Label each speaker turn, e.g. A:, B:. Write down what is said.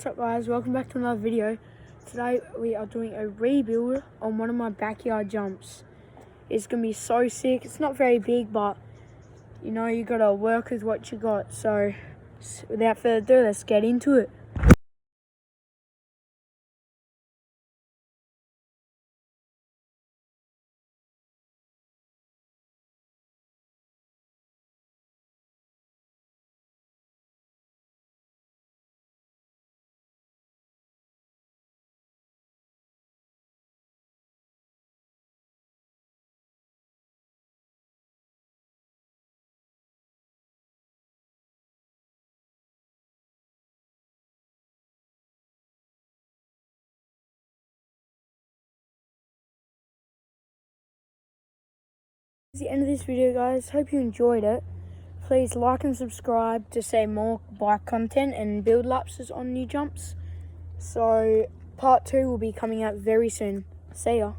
A: What's up guys, welcome back to another video. Today we are doing a rebuild on one of my backyard jumps. It's going to be so sick. It's not very big, but you know, you got to work with what you got. So without further ado, let's get into it. That's the end of this video guys. Hope you enjoyed it. Please like and subscribe to see more bike content and build lapses on new jumps. So part 2 will be coming out very soon. See ya.